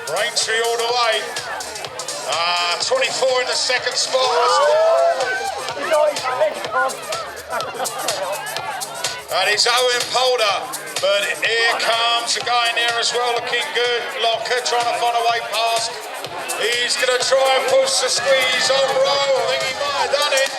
Braintree all the way. 24 in the second spot. And it's Owen Polder. But here comes a guy in there as well, looking good. Locker trying to find a way past. He's going to try and push the squeeze on Rowe. I think he might have done it.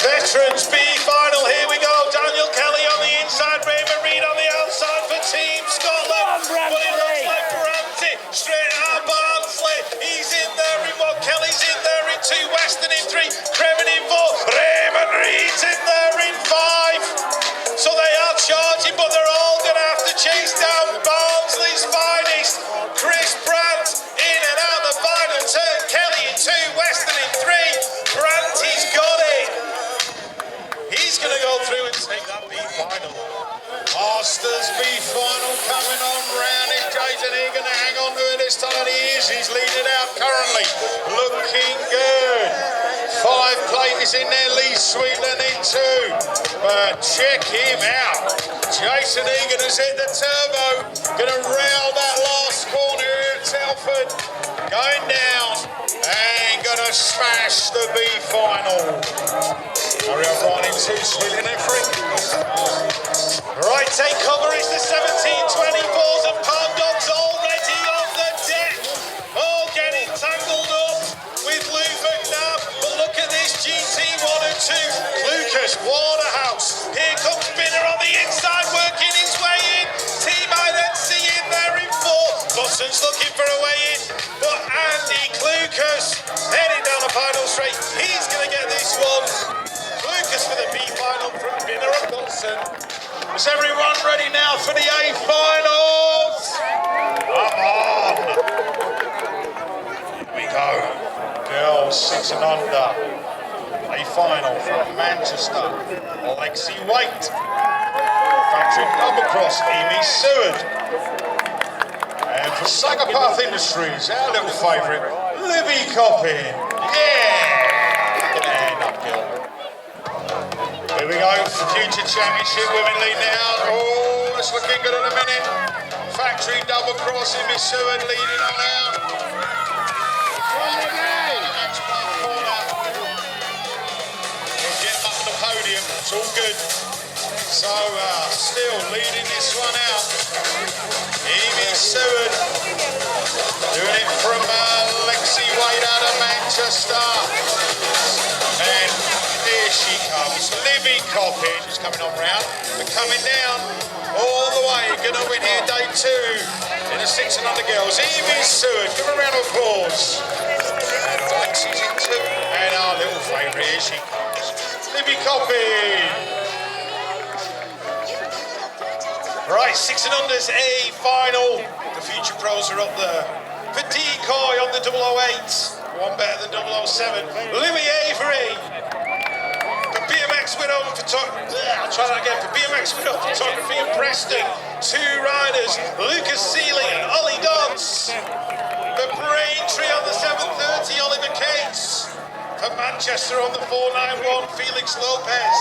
Veterans B final, here we go. Daniel Kelly on the inside, Raymond Reid on the outside for Team Scotland. But it looks like Branty straight out Barnsley. He's in there in one, Kelly's in there in two, Weston in three, Creven in four, Raymond Reid's in there in five. So they are charging, but they're all going to have to chase down Barnsley's finest. Chris Brandt in and out the final turn, Kelly in two, Weston in three, Branty's got it. He's going to go through and take that B final. Masters B final coming on round. Is Jason Egan to hang on to it this time? He is. He's leading it out currently. Looking good. 5 platers in there. Lee Sweetland in two. But check him out. Jason Egan has hit the turbo. Going to rail that last corner here at Telford. Going down. And going to smash the B final. Hurry up, Ryan, in two, Sweetland in three. Right, take cover, it's the 17-24s and Palm Dogs already on the deck. All getting tangled up with Luke McNabb. But look at this GT1 and 2. Lucas Waterhouse. Here comes Binner on the inside, working his way in. Team INC in there in four. Busson's looking for a way in. But Andy Lucas heading down the final straight. He's going to get this one. Lucas for the B final from Binner and Wilson. Is everyone ready now for the A finals? Come on. Here we go. Girls 6 and under. A final from Manchester. Lexi Waite. Factory double cross, Amy Seward. And for Psychopath Industries, our little favourite, Libby Coppin. Yeah! And uphill. Here we go for future championship women lead now. Oh, it's looking good in a minute. Factory double cross in Miss Seward leading on out. We'll get up the podium. It's all good. So still leading this one out. Amy Seward doing it from Lexi Wade out of Manchester. And here she comes, Libby Coppin, who's coming on round, but coming down all the way, gonna win here day 2 in the 6 and under girls. Evie Seward, give her a round of applause. And Lexi's in 2, and our little favourite, here she comes, Libby Coppin. Right, 6 and unders, A final. The future pros are up there. For Decoy on the 008, one better than 007, Louis Avery. BMX Widow I'll try that again. For BMX Widow Photography in Preston, 2 riders, Lucas Seeley and Ollie Dodds. For Braintree on the 7:30, Oliver Cates. For Manchester on the 491, Felix Lopez.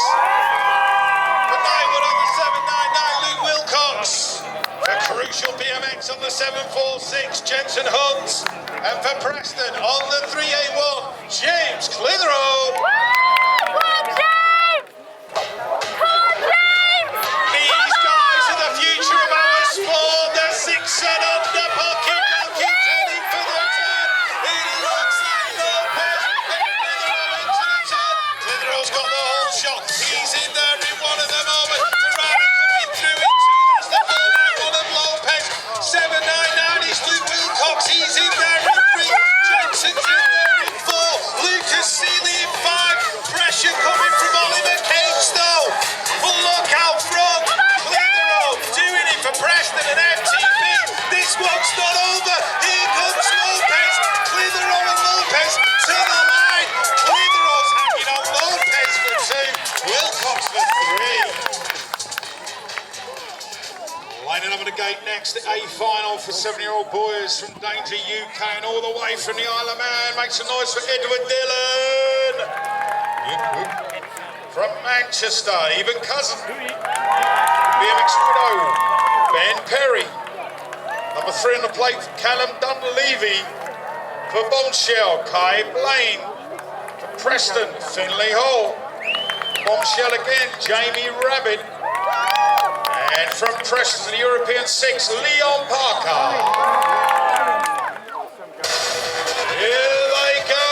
For Nightwood on the 799, Luke Wilcox. For Crucial BMX on the 746, Jensen Hunt. And for Preston on the 381, James Clitheroe. Next, A final for 7-year-old boys from Danger UK and all the way from the Isle of Man. Make some noise for Edward Dillon. From Manchester, even cousin. BMX Widow, Ben Perry. Number 3 on the plate, Callum Dunleavy. For Bombshell, Kai Blaine. For Preston, Finlay Hall. Bombshell again, Jamie Rabbit. And from Preston, the European 6, Leon Parker. Here they go,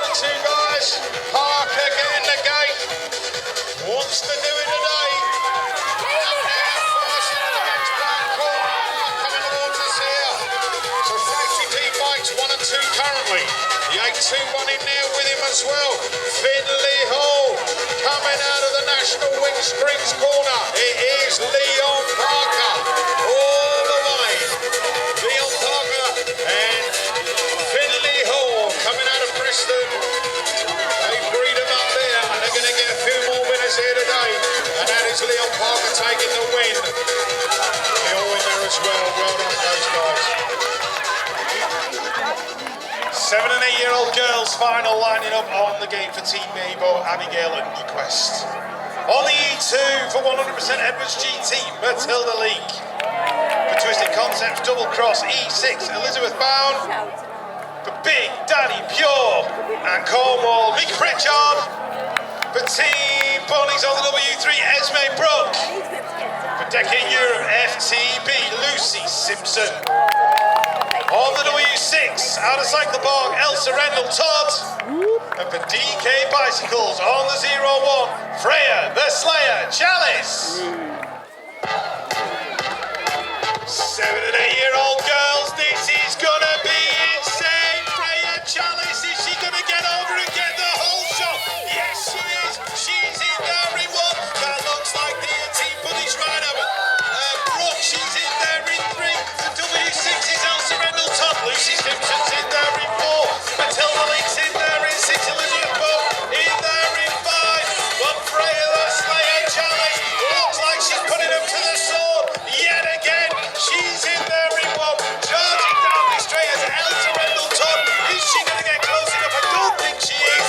the 2 guys. Parker getting the gate. Wants to do it today. And now first into the next black corner. Coming towards us here. So Factory D bikes 1 and 2 currently. The 8-2-1 in there with him as well. Finlay Hall coming out of the National Wing Springs corner. It is Leon Parker all the way. Leon Parker and Finlay Hall coming out of Preston. They breed them up there and they're going to get a few more winners here today. And that is Leon Parker taking the win. They all in there as well. Well done those guys. 7 and 8-year-old girls final lining up on the gate for Team Mabo, Abigail and Equest. On the E2 for 100% Edwards GT, Matilda Leake. For Twisted Concepts Double Cross E6, Elizabeth Bound. For Big Daddy Pure and Cornwall, Mick Pritchard. For Team Ponies on the W3, Esme Brook. For Decade Europe FTB, Lucy Simpson. On the W6, out of Cycle Park, Elsa Rendell Todd. And for DK Bicycles, on the 01, Freya the Slayer Chalice. 7 and 8-year-old girls, this is gonna be insane. Freya Chalice, is she gonna get over and get the whole shot? Yes, she is. She's in there in 1. That looks like the team buddies right over. Brooke, she's in there in 3. The W6 is Elsa Rendell Todd. Lucy Simpson's in there in 4. Matilda Leake's in there in 6. Elizabeth Book in there in 5. But Freya the Slayer Chalice looks like she's putting them to the sword yet again. She's in there in 1. Charging down the straight as Elsa Rendell Todd. Is she going to get close enough? I don't think she is.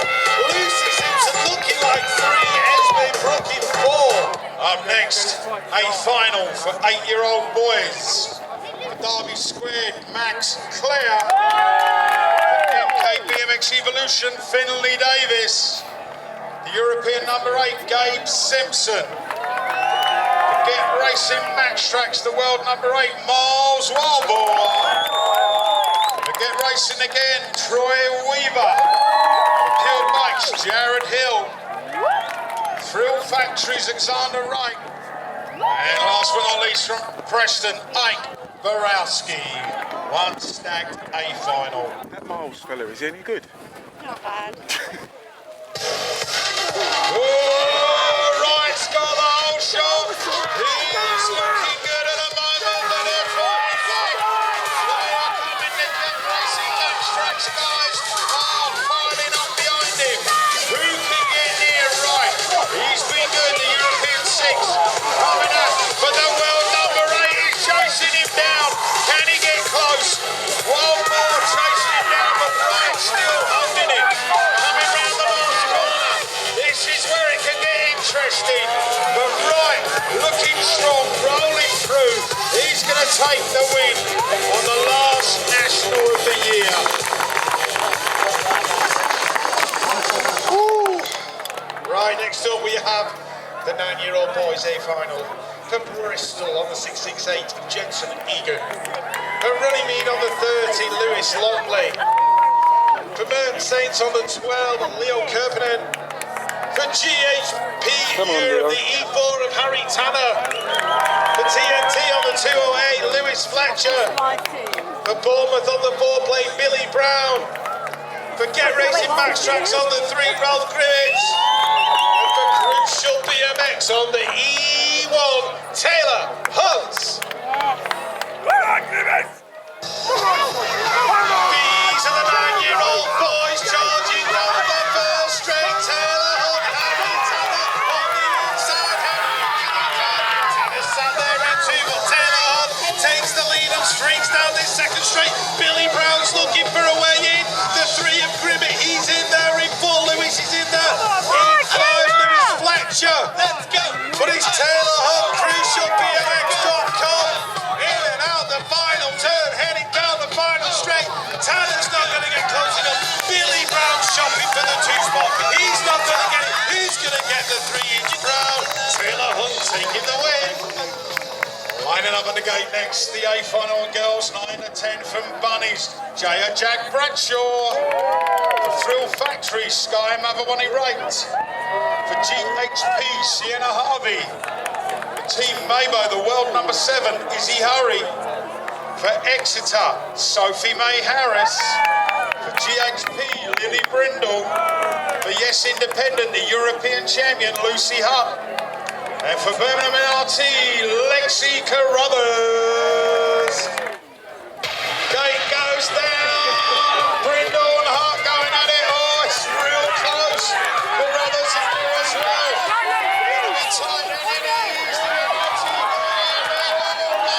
Lucy Simpson looking like 3. Esme Brook in 4. Up next, a final for 8-year-old boys. Derby Squared, Max Clare. MK BMX Evolution, Finlay Davis. The European number 8, Gabe Simpson. The Get Racing Max Tracks, the world number 8, Miles Walball. The Get Racing again, Troy Weaver. Pure Bikes, Jared Hill. Thrill Factories, Alexander Wright. And last but not least from Preston, Ike Borowski. 1 stacked A final. That Miles fella, is he any good? Not bad. Wright's got the whole shot. He's looking good at the moment, but they're fighting back. They are coming to Get Racing Max Tracks, guys. Are filing up behind him. Who can get near Wright? He's been good, the European 6. Coming up, but the world number 8 is chasing him down. Can he get close? One more chasing him down, but Wright's still holding it. Coming round the last corner. This is where it can get interesting. But Wright looking strong, rolling through. He's going to take the win on the last National of the year. Woo. Right, next up we have the 9-year-old boys A final. For Bristol on the 668, Jensen Egan. For Runnymede on the 30, Lewis Longley. For Merton Saints on the 12, Leo Kirpinen. For GHP Europe, the E4 of Harry Tanner. For TNT on the 208, Lewis Fletcher. For Bournemouth on the 4-plate, Billy Brown. For Get Racing Max Tracks on the 3, Ralph Grimmett. And for Crucial BMX on the E1, Taylor Hunt. These are the 9-year-old boys charging down the first straight. Taylor Hunt, Harry Tanner on the inside. Tanner sat there in 2, but Taylor Hunt takes the lead and streaks down this second straight. Billy Brown's looking for a way in. The 3 of Grimmett, he's in there in 4. Lewis is in there in 5. Lewis Fletcher. Let's go. But it's Taylor Hunt, CrucialBMX.com. In and out the final Lining up at the gate next, the A final on girls, 9 to 10 from Bunnies. Jaya Jack Bradshaw. For Thrill Factory, Sky Mavawani Wright. For GHP, Sienna Harvey. For Team Mabo, the world number 7, Izzy Hurry. For Exeter, Sophie May Harris. For GHP, Lily Brindle. For Yes Independent, the European champion, Lucy Hutt. And for Birmingham NRT, Lexi Carruthers. Gate goes down. Brindle and Hart going at it. Oh, it's real close. Carruthers in there as well. It'll be tight and it is.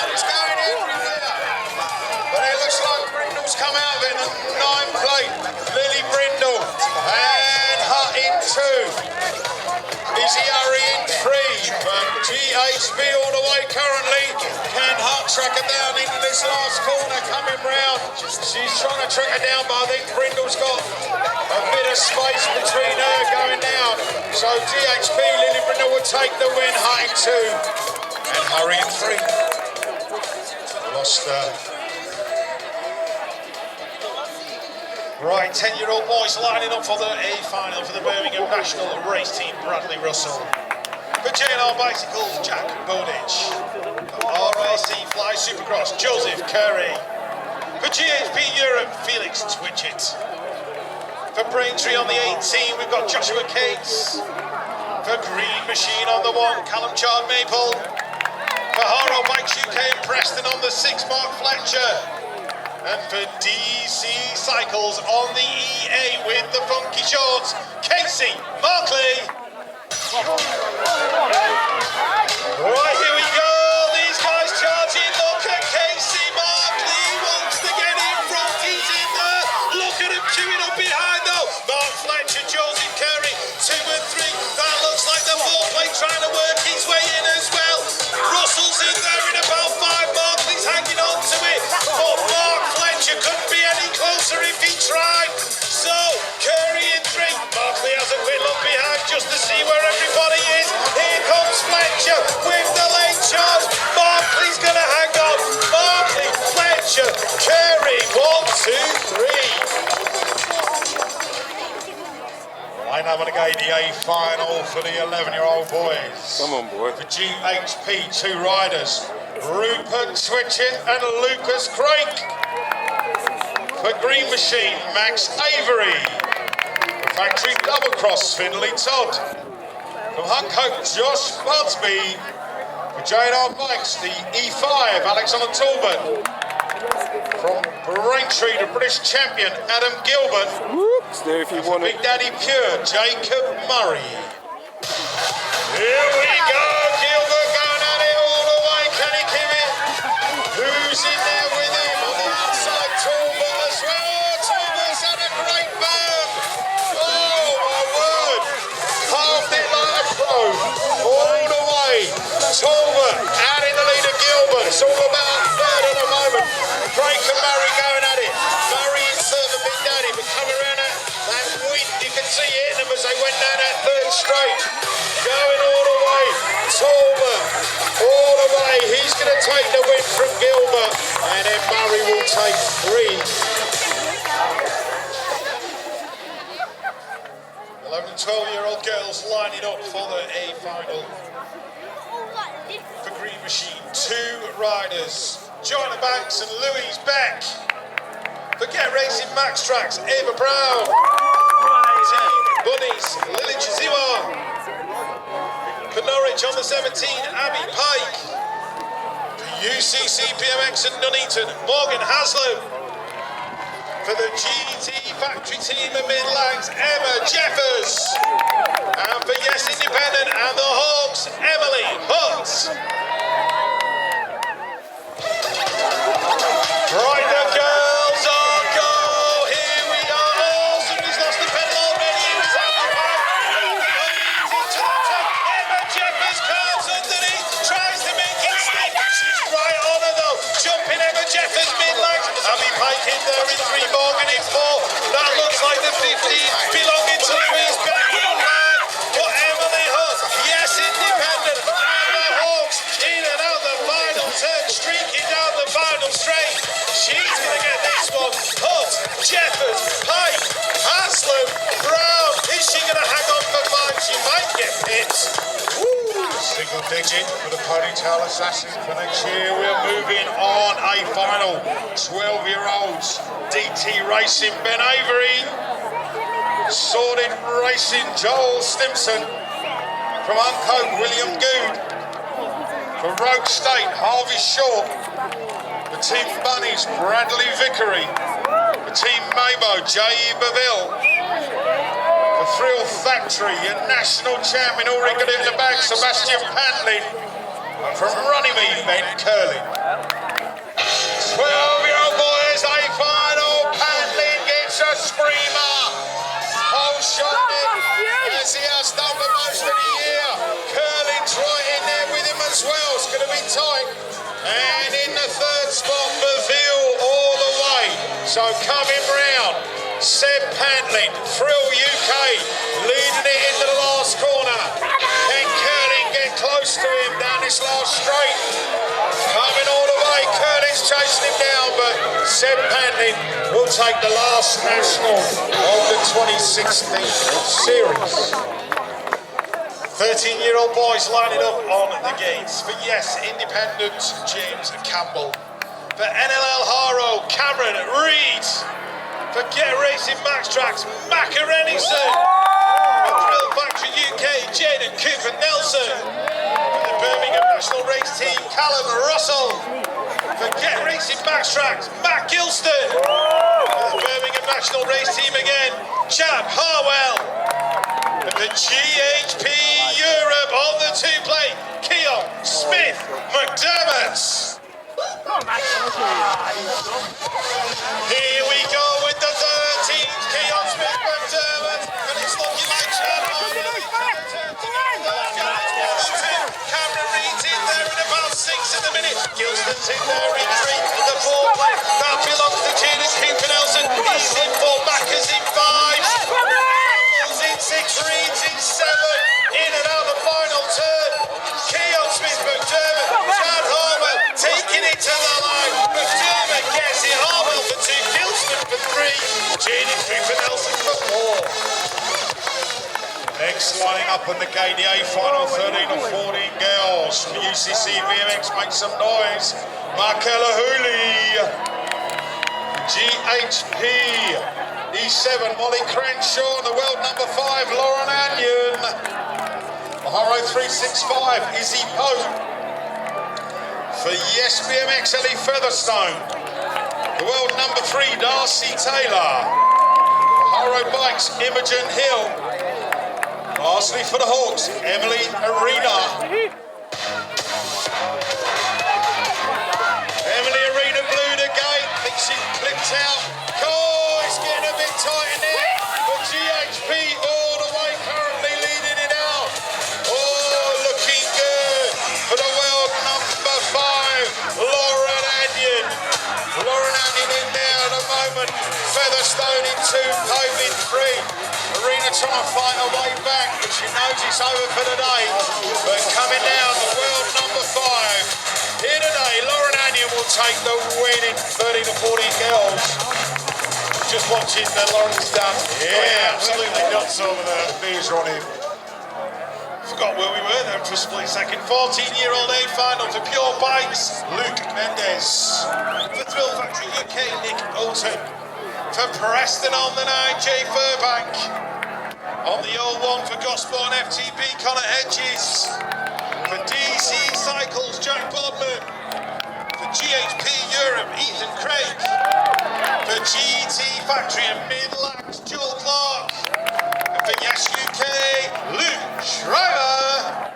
It's going everywhere. But it looks like Brindle's come out of it in a 9 plate. Lily Brindle and Hart in 2. Izzy Hurry in 3, but GHB all the way currently. Can Hart track her down into this last corner coming round? She's trying to track her down, but I think Brindle's got a bit of space between her going down. So GHB, Lily Brindle will take the win. Hart in 2 and Hurry in 3. Lost Right, 10-year-old boys lining up for the A final for the Birmingham National Race Team. Bradley Russell. For JNR Bicycles, Jack Bowditch. For RLC Fly Supercross, Joseph Curry. For GHP Europe, Felix Twitchett. For Braintree on the 18, we've got Joshua Cates. For Green Machine on the 1, Callum Chard Maple. For Haro Bikes UK and Preston on the 6, Mark Fletcher. And for DC Cycles on the EA with the funky shorts, Casey Markley. Right, here we go. These guys charging. Look at Casey Markley. Wants to get in front. He's in there. Look at him queuing up behind though. Mark Fletcher, Joseph Curry, 2 and 3. That looks like the 4-plate trying to work his way in as well. Russell's in there in about 5. Markley's hanging on to it. But Mark Fletcher couldn't be any closer if he tried. So, Curry in 3. Markley has a quick look behind just to see where everybody is. Here comes Fletcher with the late charge. Markley's going to hang on. Markley, Fletcher, Curry, 1, 2, 3. Line up again, the A final for the 11-year-old boys. Come on, boy. For GHP, 2 riders, Rupert Twitchett and Lucas Craik. For Green Machine, Max Avery. For Factory Double Cross, Finley Todd. From Huntcote, Josh Budsby. For JNR Bikes, the E5, Alexander Talbot. From Braintree, the British champion, Adam Gilbert. Whoops, there if you want Big it. Daddy Pure, Jacob Murray. Here we go, Gilbert going at it all the way. Can he keep it? Who's in there with him? On the outside, Talbot as well. Talbot's had a great burn. Oh, my word. Halved it like a pro. All the way. Talbot out in the lead of Gilbert. It's all about third at the moment. Craig and Murray going at it. Murray in third for Big Daddy, but coming around that wind, you can see it in them as they went down that third straight. Going all the way. Talbot all the way. He's going to take the win from Gilbert. And then Murray will take 3. 11 and 12-year-old girls lining up for the A final. For Green Machine, 2 riders, Joanna Banks and Louise Beck. For Get Racing Max Tracks, Ava Brown. Team Bunnies, Lily Chiziwa. For Norwich on the 17, Abby Pike. For UCC BMX and Nuneaton, Morgan Haslam. For the GT Factory team of Midlands, Emma Jeffers. And for Yes Independent and the Hawks, Emily Hutt. Right, the girls are go. Here we are. Oh, somebody's lost the pedal already. It was Emma Jeffers comes underneath, tries to make it stick. She's right on her though. Jumping Emma Jeffers mid-legs. Abby Pike in there in 3, Morgan in 4. That looks like the 15 belonging to Louise Beck. For Emily Hutt, Yes Independent, and the Hawks in and out the final turn. straight. She's going to get this one. Hutt, Jeffers, Pike, Haslam, Brown. Is she going to hang on for 5? She might get hit. Single digit for the ponytail assassin for next year. We're moving on a final 12-year-olds. DT Racing Ben Avery. Sordid Racing Joel Stimson. From Uncote William Good. From Rogue State Harvey Shaw. The Team Bunnies Bradley Vickery. The Team Mabo J.E. Beville. The Thrill Factory, your national champion, already got in the bag, Sebastian Pantlin. And from Runnymede, Ben Curlin. 12-year-old boys, a final. Pantlin gets a screamer. Whole shot in, as he has done for most of the year. Curlin's right in there with him as well. It's going to be tight. And in the third spot, Beville all the way. So coming round. Seb Pantlin, Thrill UK, leading it into the last corner. Can Curlin get close to him down this last straight? Coming all the way, Curlin's chasing him down, but Seb Pantlin will take the last national of the 2016 series. 13-year-old boys lining up on the gates. For yes, Independent, James Campbell. For NLL Haro, Cameron Reed. For Get Racing Max Tracks, Macarenison. For Thrill Factory UK, Jaden Cooper Nelson. For the Birmingham National Race Team, Callum Russell. For Get Racing Max Tracks, Matt Gilston. For the Birmingham National Race Team again, Chad Harwell. For the GHP Europe on the 2-plate, Keon Smith McDermott. Here we go with the 13th, Keon Smith McDermott, and it's looking like Chad Harwell. Cameron Reed's in there in about 6 in the minute. Gilston's in there in 3 in the 4th. That belongs to Jaden Cooper Nelson. He's in 4, Macca's in 5. He's in 6, Reed's in 7. In and out the final turn. Keon Smith McDermott, Chad Harwell taking it to the line. McDermott gets it. Harwell for 2, Gilston for 3, Jaden Cooper Nelson for 4. Next lining up in the KDA final 13 to 14 girls. From UCC VMX, make some noise. Markella Hooley. GHP. E7, Molly Crenshaw. The world number 5, Lauren Anion. Haro 365, Izzy Pope. For Yes BMX, Ellie Featherstone. The world number 3, Darcy Taylor. Haro Bikes, Imogen Hill. Lastly for the Hawks, Emily Arena. Emily Arena blew the gate, thinks she clipped out. Oh, it's getting a bit tight in there. But GHP all the way currently leading it out. Oh, looking good for the world number 5, Lauren Anion. Lauren Anion in there at the moment. Featherstone in 2, Pope in 3. Arena trying to fight her way back, but she knows it's over for the day. But coming down, the world number 5. Here today, Lauren Anion will take the win in 13 to 14 girls. Just watching Lauren's done. Yeah, absolutely nuts over there. Beers on him. Forgot where we were there for a split second. 14-year-old A final for Pure Bikes, Luke Mendes. For Thrill Factory UK, Nick Olton. For Preston on the 9, Jay Furbank. On the 01 for Gosport FTP, Connor Hedges. For DC Cycles, Jack Bodman. For GHP Europe, Ethan Craig. For GT Factory and Midlands, Joel Clark. And for Yes UK, Luke Schreiber.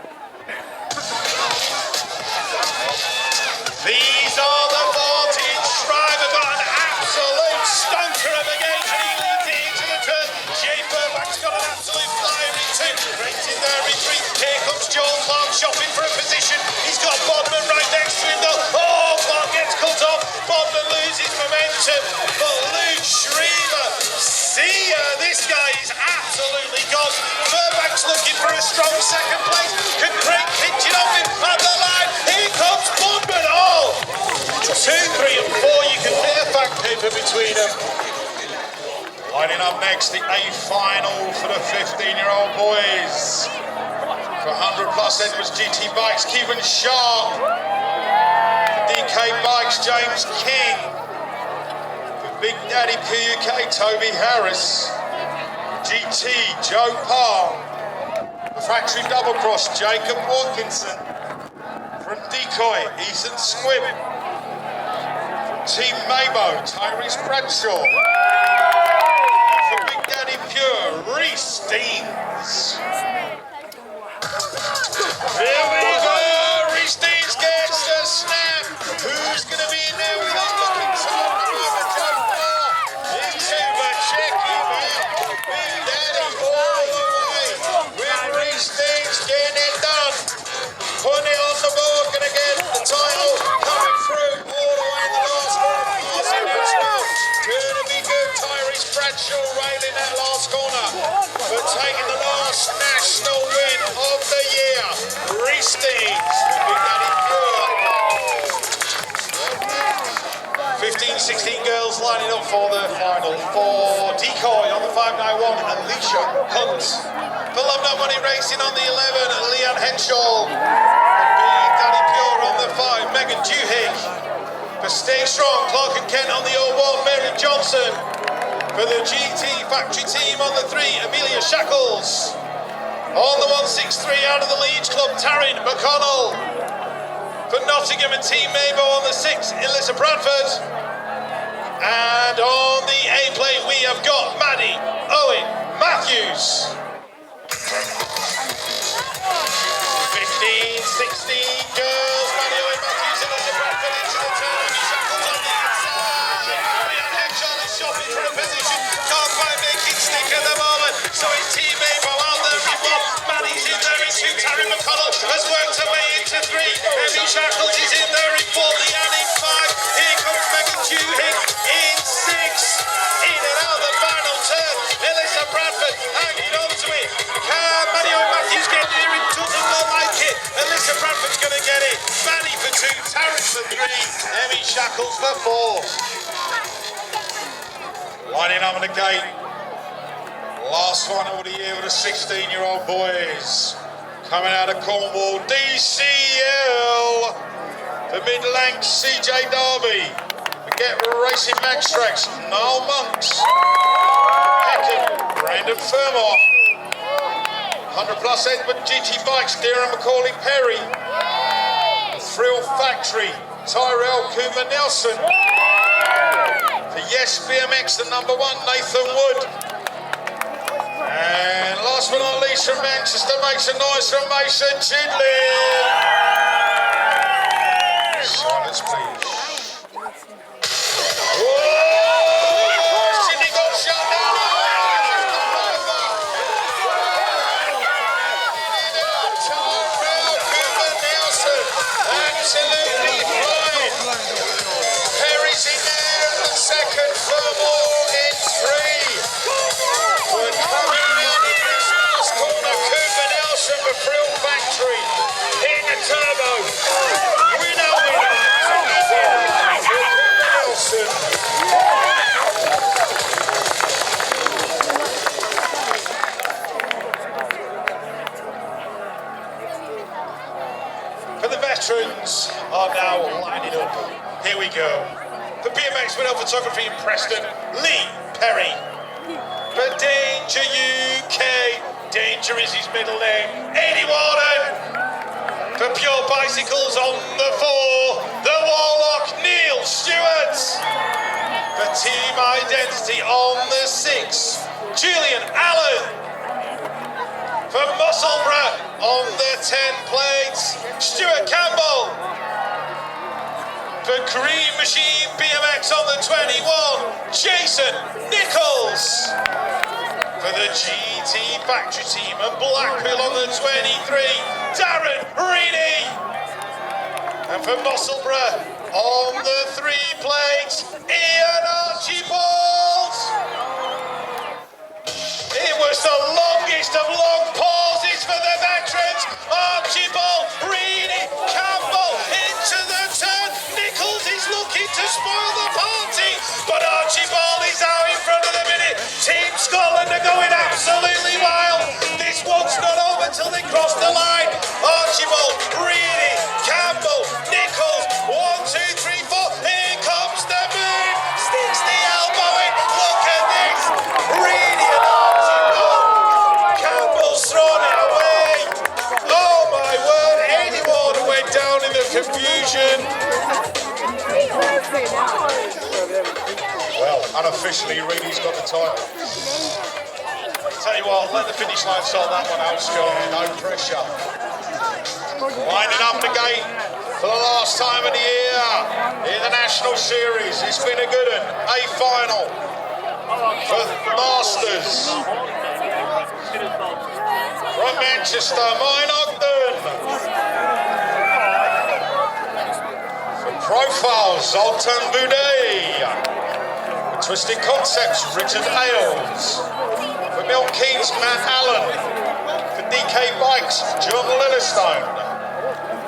These are the 14. Schreiber got an absolute stonker of a game, and he leads it into the turn. Jay Furbank's got an absolute flyer in 2. Right in there in 3. Here comes Joel Clark shopping for a position. He's got Bodman right next to him though. Oh, Clark gets cut off. Bodman loses momentum. But Luke Schreiber, see ya. This guy is absolutely gone. Furbank's looking for a strong second place. Can Craig pinch it off him at the line? Here comes Bodman. Oh, 2, 3 and black paper between them. Lining up next, the A final for the 15-year-old boys. For 100 plus Edwards GT Bikes, Kevin Sharp. For DK Bikes, James King. For Big Daddy PUK, Toby Harris. GT, Joe Parr. For Factory Double Cross, Jacob Watkinson. From Decoy, Ethan Squibb. From Team Mabo, Tyrese Bradshaw. And for Big Daddy Pure, Reece Deans. Here we go, Reece Deans gets the snap. Who's going to be in there with him looking top? Joe Parr into the check him out. Big Daddy all the way with Reece Deans getting it done. Putting it on the board, going to get the title coming through all the way in the last corner. Going to be good. Tyrese Bradshaw railing that last corner, but taking the last national win of the year. Reece Deans, Big Daddy Pure. 15-16 girls lining up for the final. For Decoy on the 591, Alicia Hunt. For Love No Money Racing on the 11, Leanne Henshaw. Big Daddy Pure on the 5, Megan Duhigg. For Stay Strong, Clark and Kent on the 01, Mary Johnson. For the GT Factory team on the 3, Amelia Shackles. On the 163 out of the Leeds Club, Taryn McConnell. For Nottingham and Team Mabo on the 6, Alyssa Bradford. And on the A plate we have got Maddie Owen Matthews. 15-16 girls, Maddie Owen Matthews and Alyssa Bradford into the turn. Shackles on the inside. Leanne Henshaw is shopping for a position. Can't quite make it stick at the moment. So it's Team Mabo out there in 1. Maddie's in there in 2. Taryn McConnell has worked her way into 3. Emmy Shackles is in there in 4. Leanne in 5. Here comes Megan Duhigg in 6. In and out the final turn. Alyssa Bradford hanging on to it. Can Maddie Owen Matthews get near it? Doesn't look like it. Alyssa Bradford's going to get it. Maddie for 2. Taryn for 3. Emmy Shackles for 4. Lining up on the gate. Last final of the year with the 16-year-old boys. Coming out of Cornwall, DCL. For Mid-Lancs, CJ Darby. For Get Racing Max Tracks, Niall Monks. Peckham, Brandon Fermor. 100 plus Edward GT Bikes, Darren McCauley Perry. Thrill Factory, Tyrell Cooper Nelson. For Yes BMX, the number 1, Nathan Wood. And last but not least from Manchester, make some noise from Mason Chidley. Silence, please. Whoa! Chidley got shut down. Tyrell Cooper Nelson, absolutely fine. Perry's in there at the second, Fermor in 3. We're coming out in this last corner. Cooper Nelson for Thrill Factory. Hitting the turbo. Winner, winner. Cooper Nelson. For the veterans are now lining up. Here we go. For BMX Winnow Photography in Preston, Lee Perry. For Danger UK, Danger is his middle name, Eddie Warden. For Pure Bicycles on the 4, the Warlock, Neil Stewart. For Team Identity on the 6, Julian Allen. For Musselburgh on the 10 plates, Stuart Campbell. For Green Machine BMX on the 21, Jason Nichols. For the GT Factory team and Blackpool on the 23, Darren Reedy. And for Musselburgh on the 3 plates, Ian Archibald. It was the longest of long pauses for the veterans. Archibald, Reedy, Campbell into the turn. Nichols is looking to spoil the party. They're going absolutely wild. This one's not over till they cross the line. Archibald, Reedy, Campbell, Nichols. 1, 2, 3, 4. Here comes the move. Sticks the elbow in. Look at this. Reedy and Archibald. Campbell's thrown it away. Oh my word. Anyone went down in the confusion. Well, unofficially, Reedy's got the title. Tell you what, let the finish line sort that one out, Scott. No pressure. Winding up the gate for the last time of the year in the National Series. It's been a good one. A final for Masters. From Manchester, Mine Ogden. For Profiles, Zoltan Boudet. For Twisted Concepts, Richard Ailes. For Milton Keynes, Matt Allen. For DK Bikes, John Lillistone.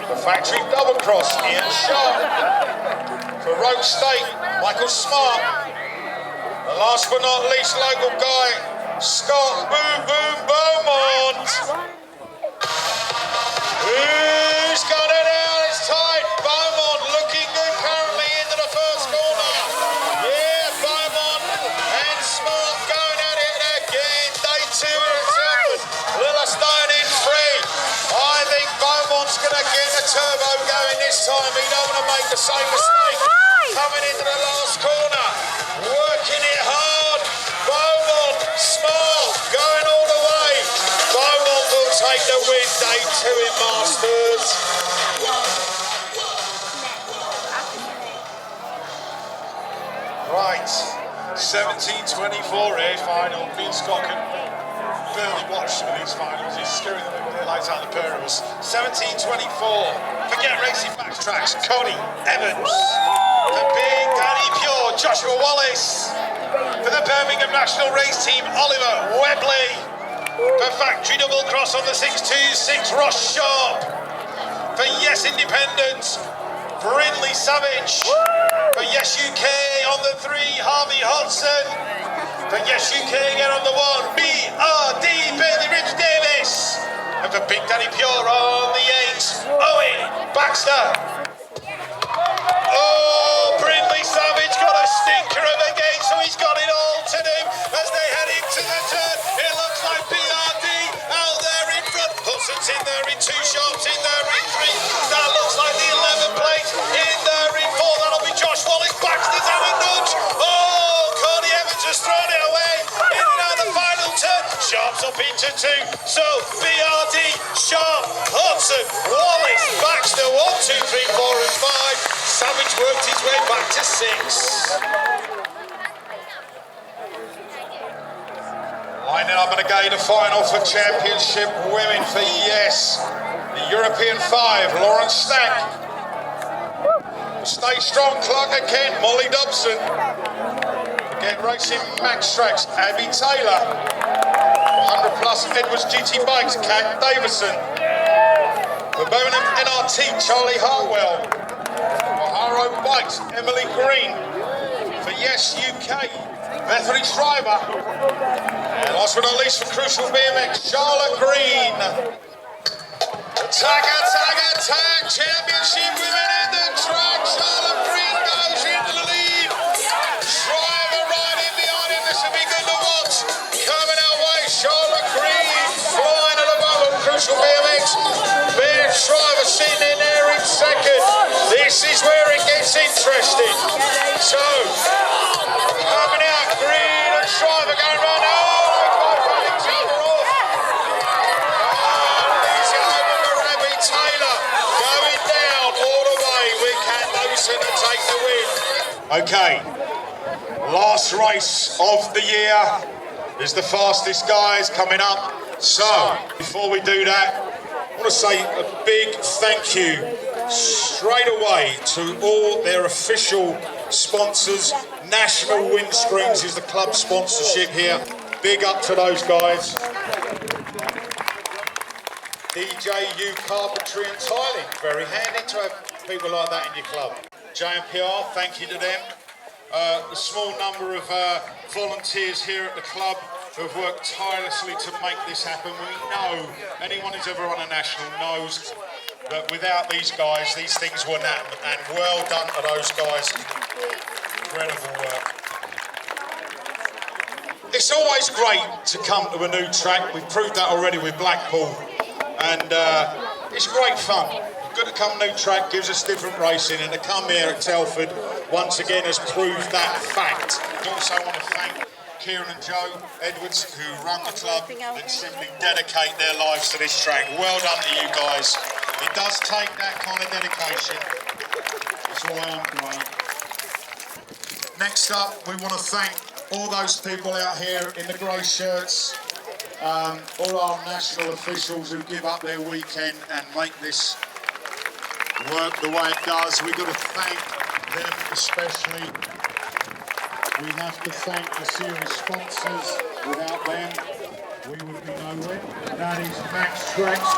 For Factory Double Cross, Ian Sharp. For Rogue State, Michael Smart. And last but not least, local guy, Scott Boom Boom Beaumont. Who's got it out? It's tight. Beaumont looking good currently into the first corner. Yeah, Beaumont and Smart going at it again. Day 2 at Telford. Lillistone in 3. I think Beaumont's going to get the turbo going this time. He don't want to make the same mistake. Coming into the last corner. Working it hard. Beaumont, Smart going all the way. Beaumont will take the win. Day 2 in Masters. Right, 17:24 here, final. Me and Scott can barely watch some of these finals. It's scaring the living daylights out of the pair of us. 17:24. Forget Racing Max Tracks. Cody Evans. For Big Danny Pure, Joshua Wallace. For the Birmingham National Race Team, Oliver Webley. For Factory Double Cross on the 626, Ross Sharp. For Yes Independence, Brindley Savage. For Yes UK on the 3, Harvey Hodson. For Yes UK again on the 1, BRD, Bailey Rich Davis. And for Big Danny Pure on the 8, Owen Baxter. Oh, Brindley Savage got a stinker of a gate, so he's got it all to do as they head into the turn. It looks like BRD out there in front. Hudson's in there in 2, Sharp's in there in 3. That looks like the 11 plate in there in 4. That'll be Josh Wallace. Baxter's had a nudge. Oh, Cody Evans has thrown it away. In and out the final turn. Sharp's up into 2. So BRD, Sharp, Hudson, Wallace, Baxter. 1, 2, 3, 4 and 5. Savage worked his way back to 6. Lining up in a gate, a final for Championship Women for Yes. The European 5, Lauren Stack. Stay Strong, Clark and Kent, Molly Dobson. Forget Racing Max Tracks, Abby Taylor. 100 Plus Edwards GT Bikes, Kat Davison. For Birmingham NRT, Charlie Hartwell. For Harrow Bikes, Emily Green. For Yes UK, Bethany Schreiber. And last but not least for Crucial BMX, Charlotte Green. Tag, Championship Women in the track. Charlotte Green goes into the lead. Schreiber right in behind him. This will be good to watch. Coming our way, Charlotte Green flying at the moment. Crucial BMX. Ben Schreiber sitting in there in second. This is where it gets interesting. So, coming out, Green and Schreiber going right now. Okay, last race of the year is the fastest guys coming up. So, before we do that, I want to say a big thank you straight away to all their official sponsors. National Windscreens is the club sponsorship here. Big up to those guys. DJU Carpentry and Tiling, very handy to have people like that in your club. J&PR, thank you to them. A small number of volunteers here at the club who have worked tirelessly to make this happen. We know, anyone who's ever run a national knows that without these guys, these things wouldn't happen. And well done to those guys. Incredible work. It's always great to come to a new track. We've proved that already with Blackpool. And it's great fun. Good to come new track, gives us different racing, and to come here at Telford once again has proved that fact. I also want to thank Kieran and Joe Edwards, who run the club and simply dedicate their lives to this track. Well done to you guys. It does take that kind of dedication. That's why I'm proud. Next up, we want to thank all those people out here in the grey shirts, all our national officials who give up their weekend and make this work the way it does. We've got to thank them especially. We have to thank the series sponsors. Without them, we would be nowhere. That is Max Tracks.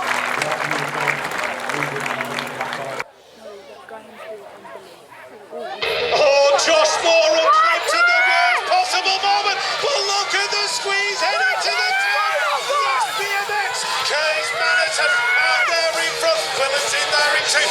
Oh, Josh Moore will trip to the worst possible moment. But look at the squeeze heading to the top. Yes, BMX. Case Manhattan out there in front. Willard's in there in two.